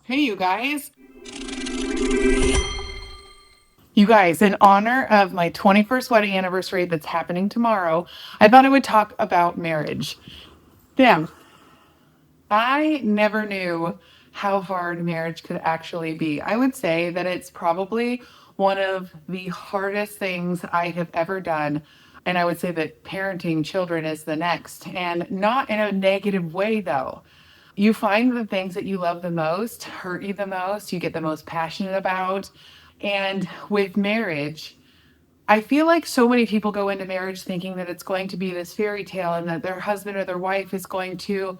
Hey, you guys. You guys, in honor of my 21st wedding anniversary that's happening tomorrow, I thought I would talk about marriage. Damn, I never knew how hard marriage could actually be. I would say that it's probably one of the hardest things I have ever done. And I would say that parenting children is the next, and not in a negative way, though. You find the things that you love the most hurt you the most, you get the most passionate about. And with marriage, I feel like so many people go into marriage thinking that it's going to be this fairy tale and that their husband or their wife is going to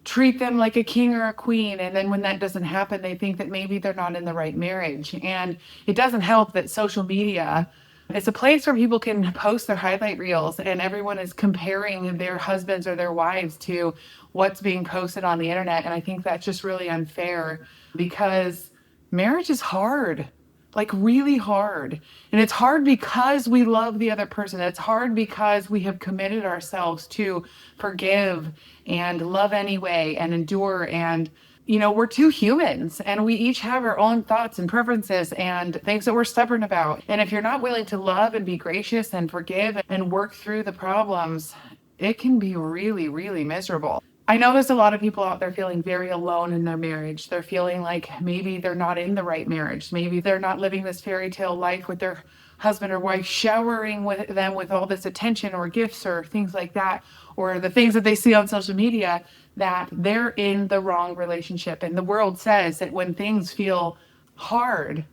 treat them like a king or a queen. And then when that doesn't happen, they think that maybe they're not in the right marriage. And it doesn't help that social media is a place where people can post their highlight reels and everyone is comparing their husbands or their wives to what's being posted on the internet. And I think that's just really unfair because marriage is hard, like really hard. And it's hard because we love the other person. It's hard because we have committed ourselves to forgive and love anyway and endure. And, we're two humans and we each have our own thoughts and preferences and things that we're stubborn about. And if you're not willing to love and be gracious and forgive and work through the problems, it can be really, really miserable. I know there's a lot of people out there feeling very alone in their marriage. They're feeling like maybe they're not in the right marriage. Maybe they're not living this fairy tale life with their husband or wife showering with them with all this attention or gifts or things like that, or the things that they see on social media, that they're in the wrong relationship. And the world says that when things feel hard,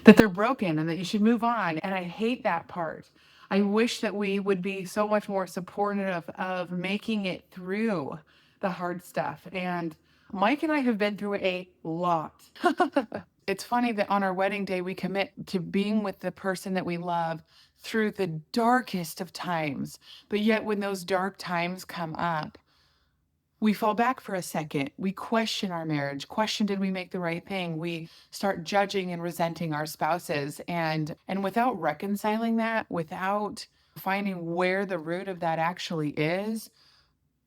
that they're broken and that you should move on. And I hate that part. I wish that we would be so much more supportive of making it through the hard stuff. And Mike and I have been through a lot. It's funny that on our wedding day, we commit to being with the person that we love through the darkest of times. But yet, when those dark times come up, we fall back for a second. We question our marriage, question did we make the right thing? We start judging and resenting our spouses and without reconciling that, without finding where the root of that actually is,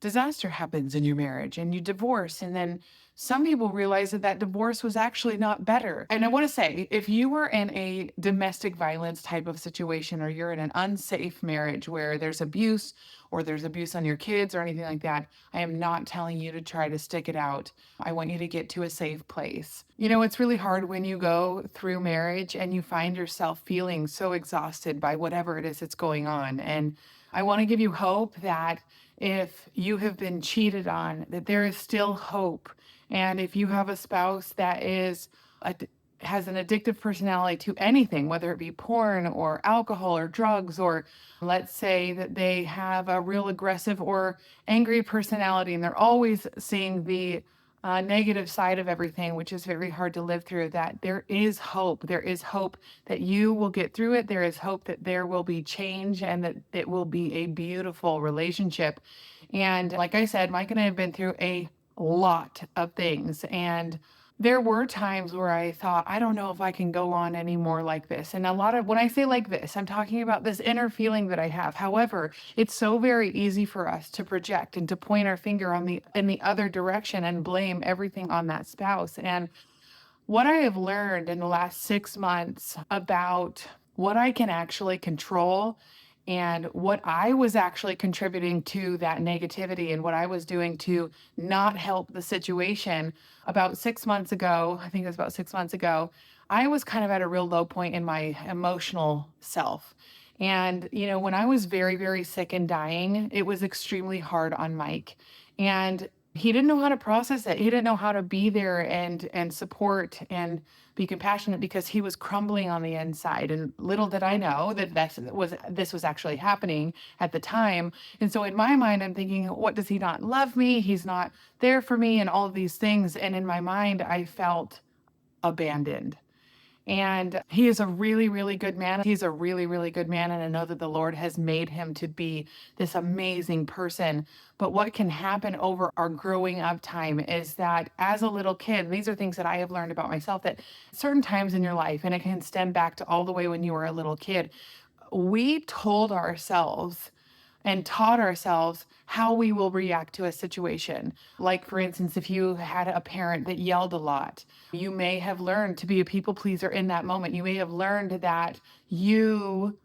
disaster happens in your marriage and you divorce. And then some people realize that that divorce was actually not better. And I want to say, if you were in a domestic violence type of situation or you're in an unsafe marriage where there's abuse or there's abuse on your kids or anything like that, I am not telling you to try to stick it out. I want you to get to a safe place. It's really hard when you go through marriage and you find yourself feeling so exhausted by whatever it is that's going on. And I want to give you hope that if you have been cheated on, that there is still hope. And if you have a spouse that has an addictive personality to anything, whether it be porn or alcohol or drugs, or let's say that they have a real aggressive or angry personality and they're always seeing the negative side of everything, which is very hard to live through, that there is hope. There is hope that you will get through it. There is hope that there will be change and that it will be a beautiful relationship. And like I said, Mike and I have been through a lot of things. And there were times where I thought, I don't know if I can go on anymore like this. And a lot of, when I say like this, I'm talking about this inner feeling that I have. However, it's so very easy for us to project and to point our finger on in the other direction and blame everything on that spouse. And what I have learned in the last 6 months about what I can actually control and what I was actually contributing to that negativity and what I was doing to not help the situation. About 6 months ago, I think it was about 6 months ago, I was kind of at a real low point in my emotional self. And, when I was very, very sick and dying, it was extremely hard on Mike. And he didn't know how to process it. He didn't know how to be there and support and be compassionate because he was crumbling on the inside. And little did I know that this was actually happening at the time. And so in my mind, I'm thinking, what, does he not love me? He's not there for me and all of these things. And in my mind, I felt abandoned. And he is a really, really good man. He's a really, really good man. And I know that the Lord has made him to be this amazing person. But what can happen over our growing up time is that as a little kid, these are things that I have learned about myself, that certain times in your life, and it can stem back to all the way when you were a little kid, we told ourselves and taught ourselves how we will react to a situation. Like, for instance, if you had a parent that yelled a lot, you may have learned to be a people pleaser in that moment. You may have learned that you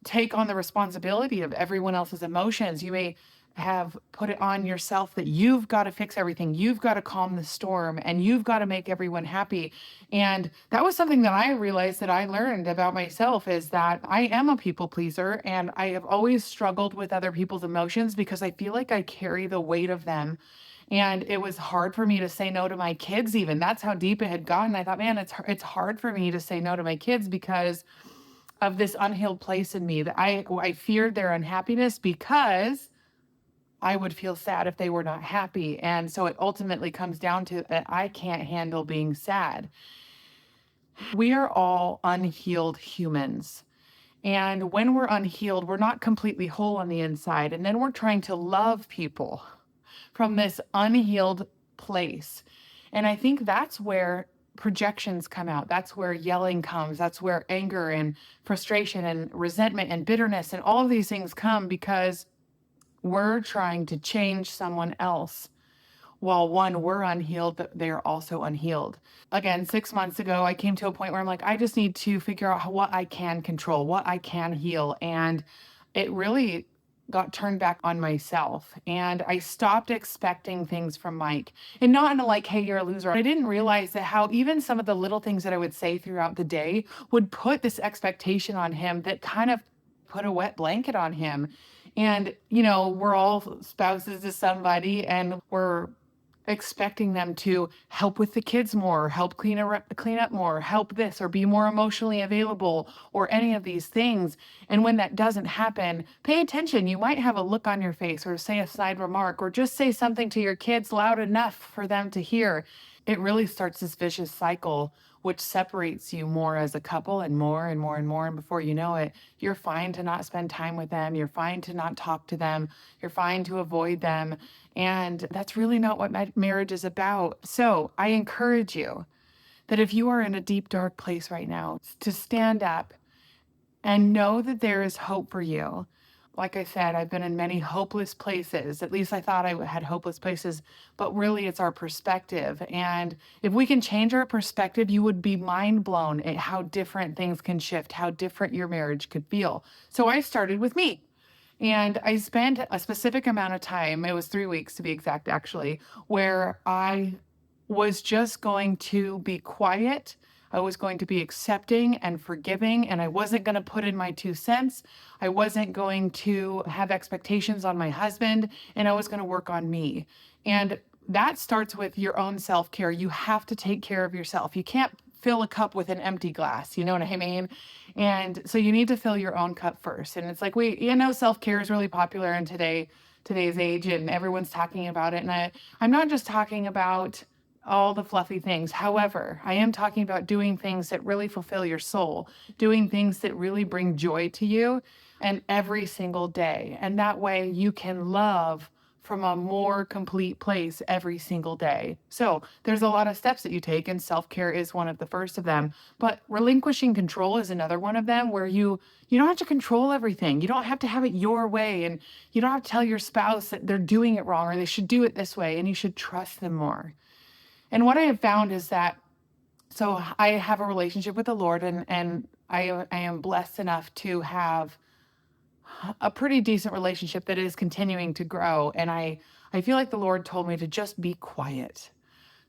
take on the responsibility of everyone else's emotions. You may have put it on yourself that you've got to fix everything. You've got to calm the storm and you've got to make everyone happy. And that was something that I realized that I learned about myself, is that I am a people pleaser and I have always struggled with other people's emotions because I feel like I carry the weight of them. And it was hard for me to say no to my kids, even. That's how deep it had gotten. I thought, man, it's hard for me to say no to my kids because of this unhealed place in me, that I feared their unhappiness because I would feel sad if they were not happy. And so it ultimately comes down to that I can't handle being sad. We are all unhealed humans. And when we're unhealed, we're not completely whole on the inside. And then we're trying to love people from this unhealed place. And I think that's where projections come out. That's where yelling comes. That's where anger and frustration and resentment and bitterness and all of these things come, because we're trying to change someone else. While one, we're unhealed, but they're also unhealed. Again, 6 months ago, I came to a point where I'm like, I just need to figure out what I can control, what I can heal. And it really got turned back on myself. And I stopped expecting things from Mike. And not in a like, hey, you're a loser. I didn't realize that how even some of the little things that I would say throughout the day would put this expectation on him that kind of put a wet blanket on him. And, we're all spouses to somebody and we're expecting them to help with the kids more, help clean up more, help this, or be more emotionally available, or any of these things. And when that doesn't happen, pay attention. You might have a look on your face, or say a side remark, or just say something to your kids loud enough for them to hear. It really starts this vicious cycle, which separates you more as a couple, and more and more and more. And before you know it, you're fine to not spend time with them. You're fine to not talk to them. You're fine to avoid them. And that's really not what marriage is about. So I encourage you that if you are in a deep, dark place right now, to stand up and know that there is hope for you. Like I said, I've been in many hopeless places. At least I thought I had hopeless places, but really it's our perspective. And if we can change our perspective, you would be mind blown at how different things can shift, how different your marriage could feel. So I started with me. And I spent a specific amount of time, it was 3 weeks to be exact, actually, where I was just going to be quiet. I was going to be accepting and forgiving, and I wasn't going to put in my 2 cents. I wasn't going to have expectations on my husband, and I was going to work on me. And that starts with your own self-care. You have to take care of yourself. You can't fill a cup with an empty glass. You know what I mean? And so you need to fill your own cup first. And it's like, self-care is really popular in today's age, and everyone's talking about it. And I'm not just talking about all the fluffy things. However, I am talking about doing things that really fulfill your soul, doing things that really bring joy to you, and every single day. And that way you can love from a more complete place every single day. So there's a lot of steps that you take, and self-care is one of the first of them. But relinquishing control is another one of them, where you don't have to control everything. You don't have to have it your way, and you don't have to tell your spouse that they're doing it wrong or they should do it this way, and you should trust them more. And what I have found is that, so I have a relationship with the Lord, and I am blessed enough to have a pretty decent relationship that is continuing to grow. And I feel like the Lord told me to just be quiet.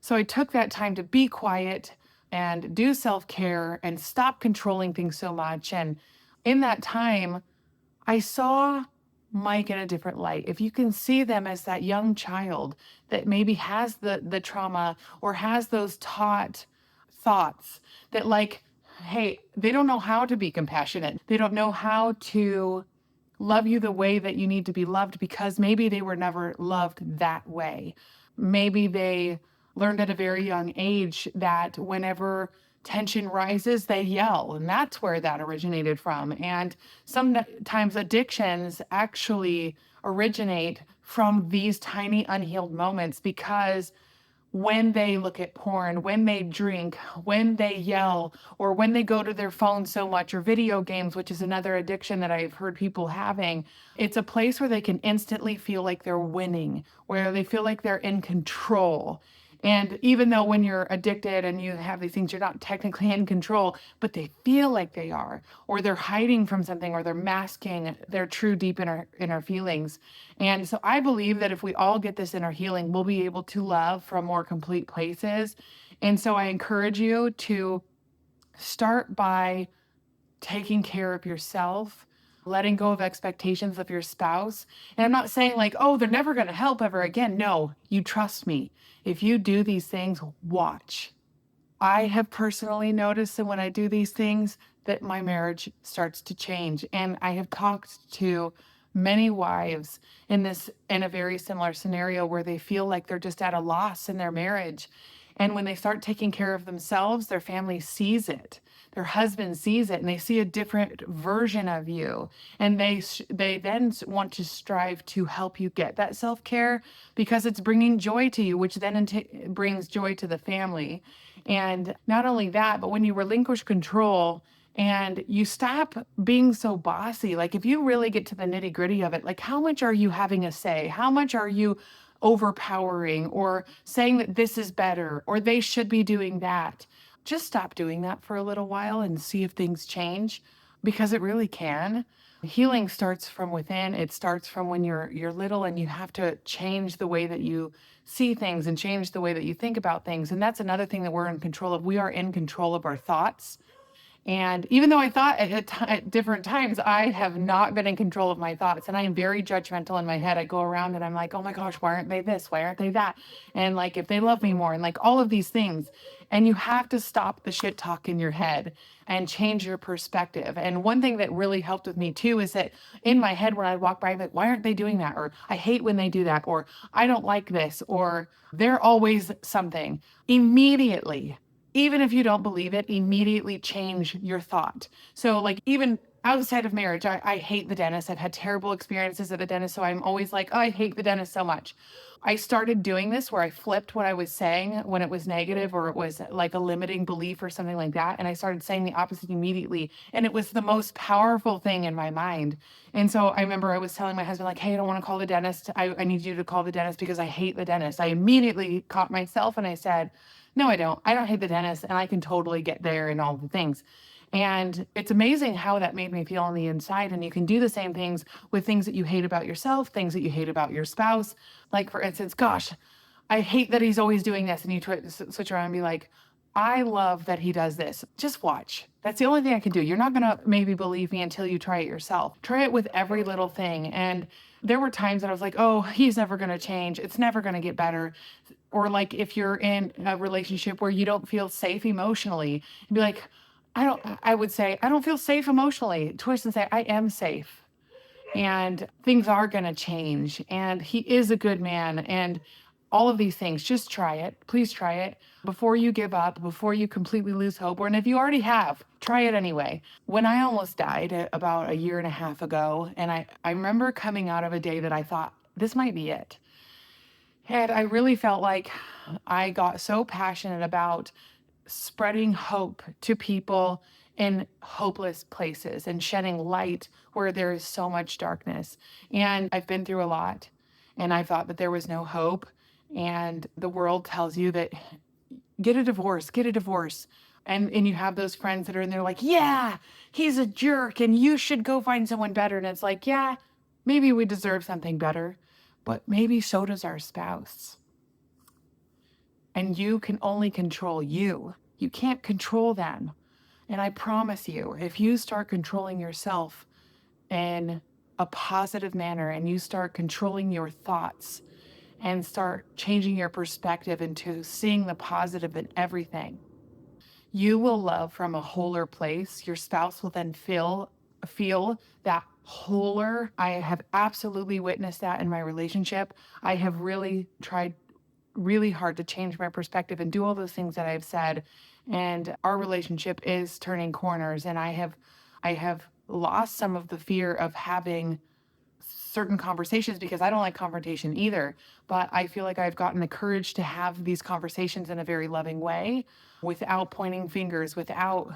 So I took that time to be quiet and do self-care and stop controlling things so much. And in that time, I saw Mike in a different light. If you can see them as that young child that maybe has the trauma or has those taught thoughts that, like, hey, they don't know how to be compassionate. They don't know how to love you the way that you need to be loved, because maybe they were never loved that way. Maybe they learned at a very young age that whenever tension rises, they yell, and that's where that originated from. And sometimes addictions actually originate from these tiny unhealed moments, because when they look at porn, when they drink, when they yell, or when they go to their phone so much, or video games, which is another addiction that I've heard people having. It's a place where they can instantly feel like they're winning, where they feel like they're in control. And even though when you're addicted and you have these things, you're not technically in control, but they feel like they are, or they're hiding from something, or they're masking their true deep inner feelings. And so I believe that if we all get this inner healing, we'll be able to love from more complete places. And so I encourage you to start by taking care of yourself, letting go of expectations of your spouse. And I'm not saying like, oh, they're never going to help ever again. No, you trust me. If you do these things, watch. I have personally noticed that when I do these things, that my marriage starts to change. And I have talked to many wives in a very similar scenario where they feel like they're just at a loss in their marriage. And when they start taking care of themselves, their family sees it. Their husband sees it and they see a different version of you. And they then want to strive to help you get that self-care because it's bringing joy to you, which then brings joy to the family. And not only that, but when you relinquish control and you stop being so bossy, like if you really get to the nitty gritty of it, like how much are you having a say? How much are you overpowering or saying that this is better or they should be doing that? Just stop doing that for a little while and see if things change because it really can. Healing starts from within. It starts from when you're little and you have to change the way that you see things and change the way that you think about things. And that's another thing that we're in control of. We are in control of our thoughts. And even though I thought at different times, I have not been in control of my thoughts. And I am very judgmental in my head. I go around and I'm like, oh my gosh, why aren't they this? Why aren't they that? And like, if they love me more and like all of these things. And you have to stop the shit talk in your head and change your perspective. And one thing that really helped with me too is that in my head, when I walk by, I'm like, why aren't they doing that? Or I hate when they do that. Or I don't like this. Or they're always something. Immediately, even if you don't believe it, immediately change your thought. So, like, even outside of marriage, I hate the dentist. I've had terrible experiences at the dentist. So I'm always like, oh, I hate the dentist so much. I started doing this where I flipped what I was saying when it was negative or it was like a limiting belief or something like that. And I started saying the opposite immediately. And it was the most powerful thing in my mind. And so I remember I was telling my husband, like, hey, I don't want to call the dentist. I need you to call the dentist because I hate the dentist. I immediately caught myself and I said, no, I don't. I don't hate the dentist and I can totally get there and all the things. And it's amazing how that made me feel on the inside. And you can do the same things with things that you hate about yourself, things that you hate about your spouse. Like, for instance, gosh, I hate that he's always doing this. And you switch around and be like, I love that he does this. Just watch. That's the only thing I can do. You're not going to maybe believe me until you try it yourself. Try it with every little thing. And there were times that I was like, oh, he's never going to change. It's never going to get better. Or like if you're in a relationship where you don't feel safe emotionally, you'd be like, I would say, I don't feel safe emotionally. Twist and say, I am safe and things are going to change and he is a good man and all of these things. Just try it. Please try it before you give up, before you completely lose hope. Or and if you already have, try it anyway. When I almost died about a year and a half ago, and I remember coming out of a day that I thought, this might be it. And I really felt like I got so passionate about spreading hope to people in hopeless places and shedding light where there is so much darkness. And I've been through a lot and I thought that there was no hope. And the world tells you that get a divorce, get a divorce. And you have those friends that are in there like, yeah, he's a jerk and you should go find someone better. And it's like, yeah, maybe we deserve something better, but maybe so does our spouse. And you can only control you. You can't control them. And I promise you, if you start controlling yourself in a positive manner and you start controlling your thoughts and start changing your perspective into seeing the positive in everything, you will love from a wholer place. Your spouse will then feel that wholer. I have absolutely witnessed that in my relationship. I have really tried really hard to change my perspective and do all those things that I've said. And our relationship is turning corners. And I have lost some of the fear of having certain conversations because I don't like confrontation either. But I feel like I've gotten the courage to have these conversations in a very loving way without pointing fingers, without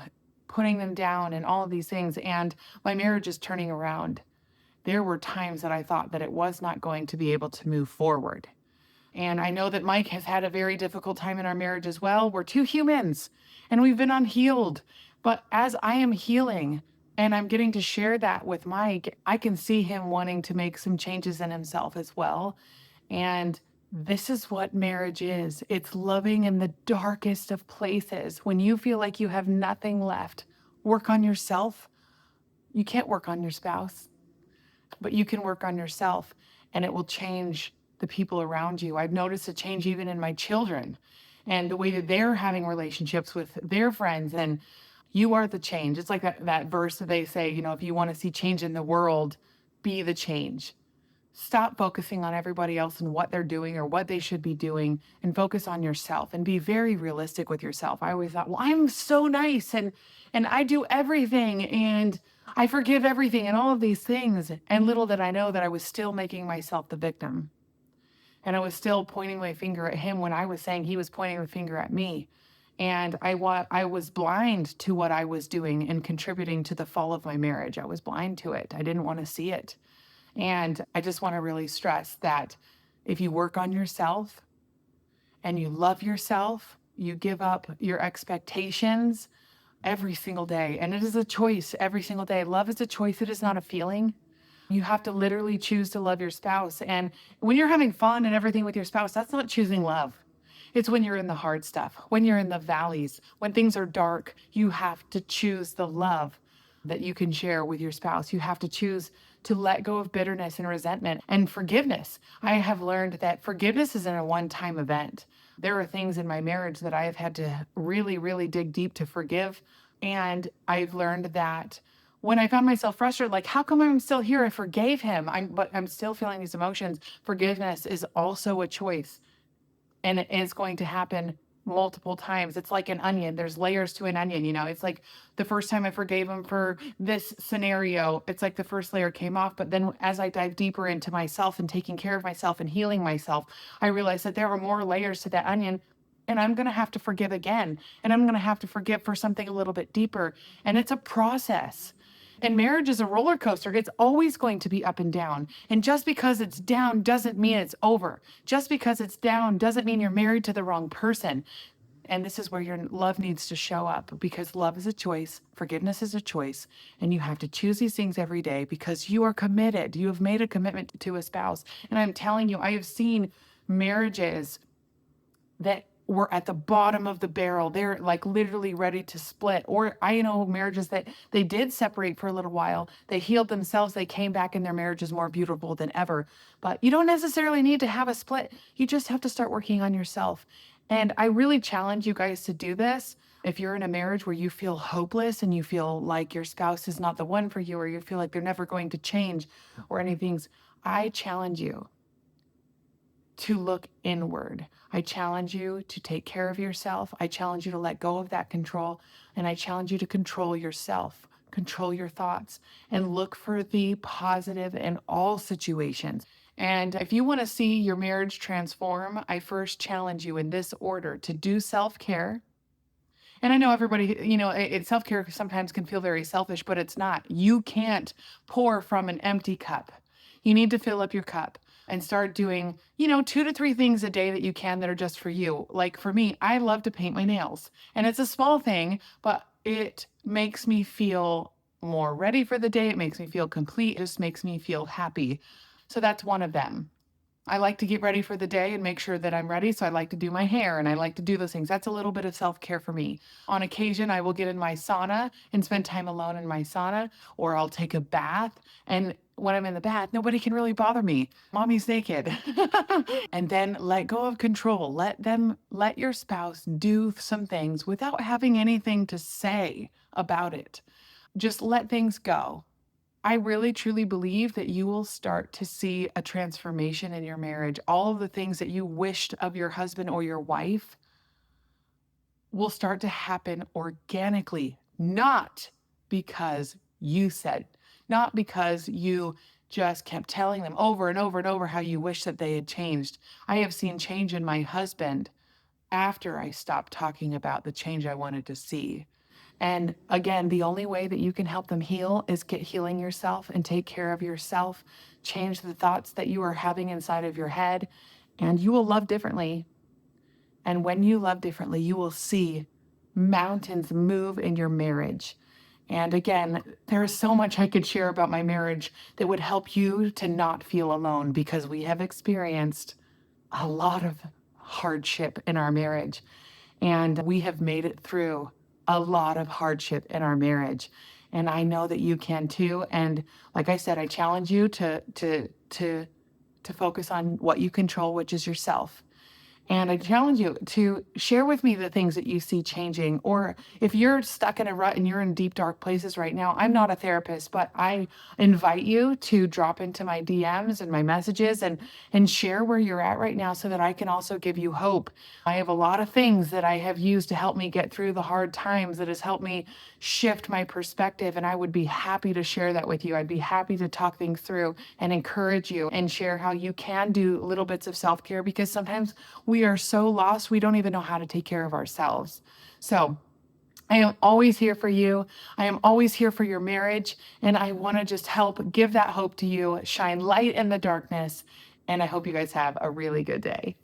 putting them down, and all of these things. And my marriage is turning around. There were times that I thought that it was not going to be able to move forward. And I know that Mike has had a very difficult time in our marriage as well. We're two humans and we've been unhealed. But as I am healing and I'm getting to share that with Mike, I can see him wanting to make some changes in himself as well. And this is what marriage is, it's loving in the darkest of places. When you feel like you have nothing left, work on yourself. You can't work on your spouse, but you can work on yourself and it will change the people around you. I've noticed a change even in my children and the way that they're having relationships with their friends. And you are the change. It's like that verse that they say, if you want to see change in the world, be the change. Stop focusing on everybody else and what they're doing or what they should be doing, and focus on yourself and be very realistic with yourself. I always thought, well, I'm so nice and I do everything and I forgive everything and all of these things. And little did I know that I was still making myself the victim. And I was still pointing my finger at him when I was saying he was pointing the finger at me. And I was blind to what I was doing and contributing to the fall of my marriage. I was blind to it. I didn't want to see it. And I just want to really stress that if you work on yourself and you love yourself, you give up your expectations every single day. And it is a choice every single day. Love is a choice, it is not a feeling. You have to literally choose to love your spouse. And when you're having fun and everything with your spouse, that's not choosing love. It's when you're in the hard stuff, when you're in the valleys, when things are dark, you have to choose the love that you can share with your spouse. You have to choose to let go of bitterness and resentment and forgiveness. I have learned that forgiveness isn't a one-time event. There are things in my marriage that I have had to really, really dig deep to forgive. And I've learned that when I found myself frustrated, like, how come I'm still here? I forgave him, but I'm still feeling these emotions. Forgiveness is also a choice. And it is going to happen multiple times. It's like an onion. There's layers to an onion, It's like the first time I forgave him for this scenario, it's like the first layer came off. But then as I dive deeper into myself and taking care of myself and healing myself, I realized that there are more layers to that onion. And I'm going to have to forgive again. And I'm going to have to forgive for something a little bit deeper. And it's a process. And marriage is a roller coaster. It's always going to be up and down. And just because it's down doesn't mean it's over. Just because it's down doesn't mean you're married to the wrong person. And this is where your love needs to show up, because love is a choice, forgiveness is a choice, and you have to choose these things every day because you are committed. You have made a commitment to a spouse. And I'm telling you, I have seen marriages that were at the bottom of the barrel. They're like literally ready to split. Or I know marriages that they did separate for a little while. They healed themselves. They came back and their marriage is more beautiful than ever. But you don't necessarily need to have a split. You just have to start working on yourself. And I really challenge you guys to do this. If you're in a marriage where you feel hopeless and you feel like your spouse is not the one for you, or you feel like they're never going to change or anything, I challenge you to look inward. I challenge you to take care of yourself. I challenge you to let go of that control. And I challenge you to control yourself, control your thoughts, and look for the positive in all situations. And if you want to see your marriage transform, I first challenge you in this order to do self-care. And I know everybody, self-care sometimes can feel very selfish, but it's not. You can't pour from an empty cup. You need to fill up your cup and start doing, 2 to 3 things a day that you can that are just for you. Like for me, I love to paint my nails. And it's a small thing, but it makes me feel more ready for the day. It makes me feel complete. It just makes me feel happy. So that's one of them. I like to get ready for the day and make sure that I'm ready. So I like to do my hair and I like to do those things. That's a little bit of self-care for me. On occasion, I will get in my sauna and spend time alone in my sauna, or I'll take a bath. And when I'm in the bath, nobody can really bother me. Mommy's naked. And then let go of control. Let your spouse do some things without having anything to say about it. Just let things go. I really truly believe that you will start to see a transformation in your marriage. All of the things that you wished of your husband or your wife will start to happen organically, not because you said, not because you just kept telling them over and over and over how you wish that they had changed. I have seen change in my husband after I stopped talking about the change I wanted to see. And again, the only way that you can help them heal is get healing yourself and take care of yourself. Change the thoughts that you are having inside of your head, and you will love differently. And when you love differently, you will see mountains move in your marriage. And again, there is so much I could share about my marriage that would help you to not feel alone because we have experienced a lot of hardship in our marriage. And we have made it through a lot of hardship in our marriage. And I know that you can too. And like I said, I challenge you to focus on what you control, which is yourself. And I challenge you to share with me the things that you see changing. Or if you're stuck in a rut and you're in deep, dark places right now, I'm not a therapist, but I invite you to drop into my DMs and my messages and share where you're at right now so that I can also give you hope. I have a lot of things that I have used to help me get through the hard times that has helped me shift my perspective. And I would be happy to share that with you. I'd be happy to talk things through and encourage you and share how you can do little bits of self care because sometimes we are so lost, we don't even know how to take care of ourselves. So, I am always here for you. I am always here for your marriage. And I want to just help give that hope to you, shine light in the darkness. And I hope you guys have a really good day.